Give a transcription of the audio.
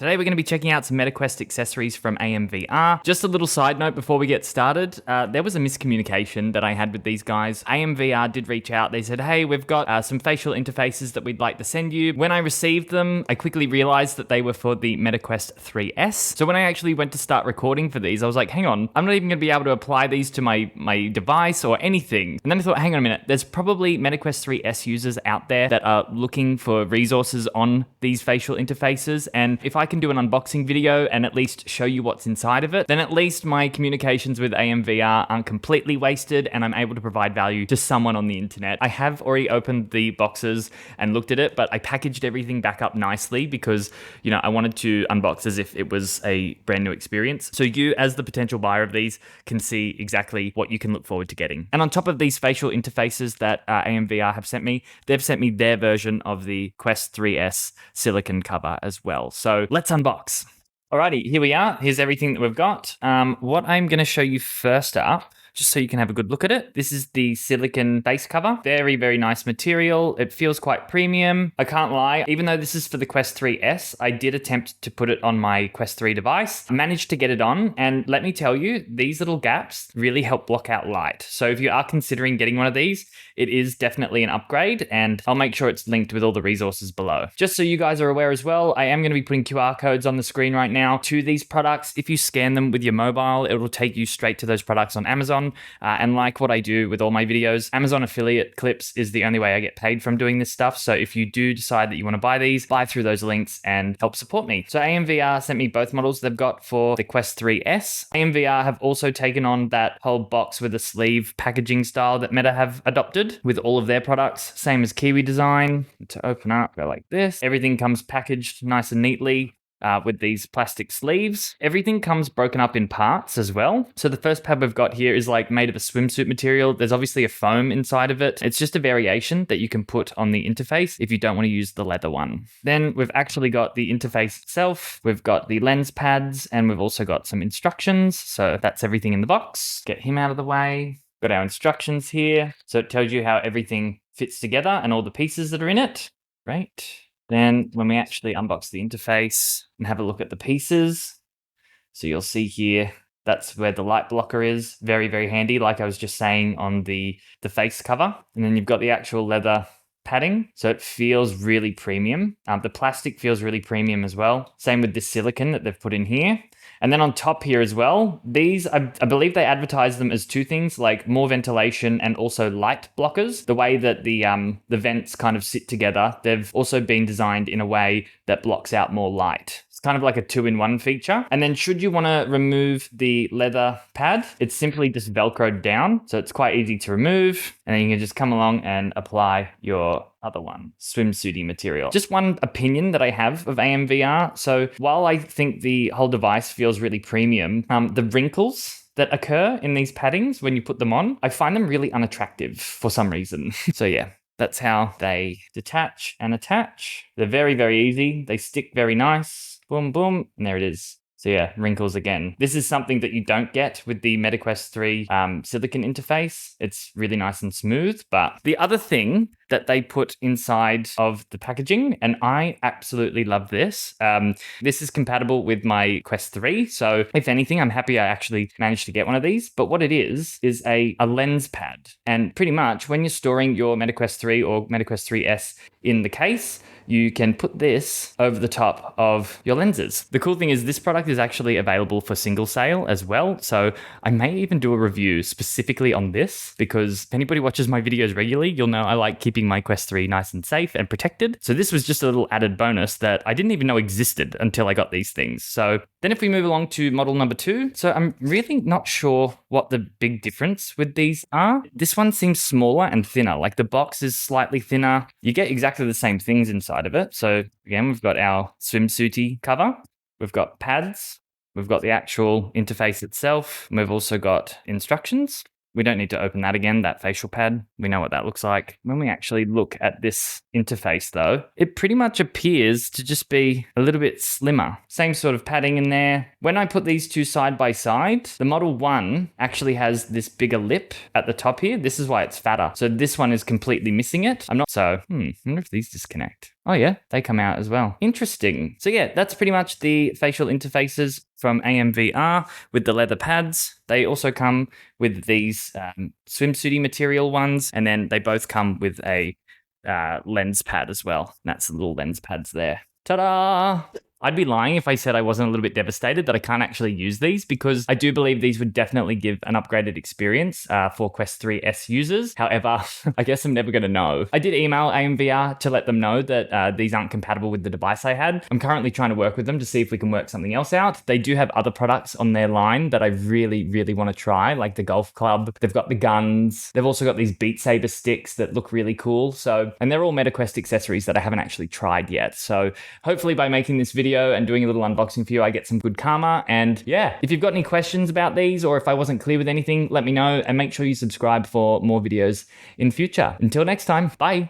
Today we're going to be checking out some MetaQuest accessories from AMVR. Just a little side note before we get started, there was a miscommunication that I had with these guys. AMVR did reach out. They said, hey, we've got some facial interfaces that we'd like to send you. When I received them, I quickly realized that they were for the MetaQuest 3S. So when I actually went to start recording for these, I was like, hang on, I'm not even going to be able to apply these to my device or anything. And then I thought, hang on a minute, there's probably MetaQuest 3S users out there that are looking for resources on these facial interfaces. And if I can do an unboxing video and at least show you what's inside of it, then at least my communications with AMVR aren't completely wasted and I'm able to provide value to someone on the internet. I have already opened the boxes and looked at it, but I packaged everything back up nicely because, I wanted to unbox as if it was a brand new experience. So you, as the potential buyer of these, can see exactly what you can look forward to getting. And on top of these facial interfaces that AMVR have sent me, they've sent me their version of the Quest 3S silicone cover as well. So let's unbox. Alrighty, here we are. Here's everything that we've got. What I'm going to show you first up, just so you can have a good look at it. This is the silicone base cover. Very, very nice material. It feels quite premium. I can't lie. Even though this is for the Quest 3S, I did attempt to put it on my Quest 3 device. I managed to get it on. And let me tell you, these little gaps really help block out light. So if you are considering getting one of these, it is definitely an upgrade. And I'll make sure it's linked with all the resources below. Just so you guys are aware as well, I am going to be putting QR codes on the screen right now to these products. If you scan them with your mobile, it will take you straight to those products on Amazon. And like what I do with all my videos, Amazon affiliate clips is the only way I get paid from doing this stuff. So if you do decide that you want to buy these, buy through those links and help support me. So AMVR sent me both models they've got for the Quest 3S. AMVR have also taken on that whole box with a sleeve packaging style that Meta have adopted with all of their products. Same as Kiwi design. To open up, go like this. Everything comes packaged nice and neatly. With these plastic sleeves. Everything comes broken up in parts as well. So the first pad we've got here is like made of a swimsuit material. There's obviously a foam inside of it. It's just a variation that you can put on the interface if you don't want to use the leather one. Then we've actually got the interface itself. We've got the lens pads and we've also got some instructions. So that's everything in the box. Get him out of the way. Got our instructions here. So it tells you how everything fits together and all the pieces that are in it. Great. Then when we actually unbox the interface and have a look at the pieces, so you'll see here, that's where the light blocker is. Very, very handy, like I was just saying on the face cover. And then you've got the actual leather padding, so it feels really premium. The plastic feels really premium as well. Same with this silicone that they've put in here. And then on top here as well, these, I believe they advertise them as two things, like more ventilation and also light blockers. The way that the vents kind of sit together, they've also been designed in a way that blocks out more light. It's kind of like a 2-in-1 feature. And then should you want to remove the leather pad, it's simply just Velcroed down. So it's quite easy to remove. And then you can just come along and apply your other one, swimsuity material. Just one opinion that I have of AMVR. So while I think the whole device feels really premium, the wrinkles that occur in these paddings when you put them on, I find them really unattractive for some reason. So yeah, that's how they detach and attach. They're very, very easy. They stick very nice. Boom, boom, and there it is. So yeah, wrinkles again. This is something that you don't get with the MetaQuest 3 silicone interface. It's really nice and smooth. But the other thing that they put inside of the packaging, and I absolutely love this. This is compatible with my Quest 3. So if anything, I'm happy I actually managed to get one of these. But what it is a lens pad. And pretty much when you're storing your MetaQuest 3 or MetaQuest 3S in the case, you can put this over the top of your lenses. The cool thing is this product is actually available for single sale as well. So I may even do a review specifically on this because if anybody watches my videos regularly, you'll know I like keeping my Quest 3 nice and safe and protected. So this was just a little added bonus that I didn't even know existed until I got these things. So then if we move along to model number 2, so I'm really not sure what the big difference with these are. This one seems smaller and thinner, like the box is slightly thinner. You get exactly the same things inside of it. So again, we've got our swimsuity cover. We've got pads. We've got the actual interface itself. We've also got instructions. We don't need to open that again, that facial pad. We know what that looks like. When we actually look at this interface though, it pretty much appears to just be a little bit slimmer. Same sort of padding in there. When I put these two side by side, the Model 1 actually has this bigger lip at the top here. This is why it's fatter. So this one is completely missing it. I wonder if these disconnect. Oh yeah, they come out as well. Interesting. So yeah, that's pretty much the facial interfaces from AMVR with the leather pads. They also come with these swimsuity material ones, and then they both come with a lens pad as well. That's the little lens pads there. Ta-da! I'd be lying if I said I wasn't a little bit devastated that I can't actually use these, because I do believe these would definitely give an upgraded experience for Quest 3S users. However, I guess I'm never going to know. I did email AMVR to let them know that these aren't compatible with the device I had. I'm currently trying to work with them to see if we can work something else out. They do have other products on their line that I really, really want to try, like the golf club. They've got the guns. They've also got these Beat Saber sticks that look really cool. So, and they're all MetaQuest accessories that I haven't actually tried yet. So hopefully by making this video and doing a little unboxing for you, I get some good karma. And yeah, if you've got any questions about these, or if I wasn't clear with anything, let me know, and make sure you subscribe for more videos in future. Until next time, bye.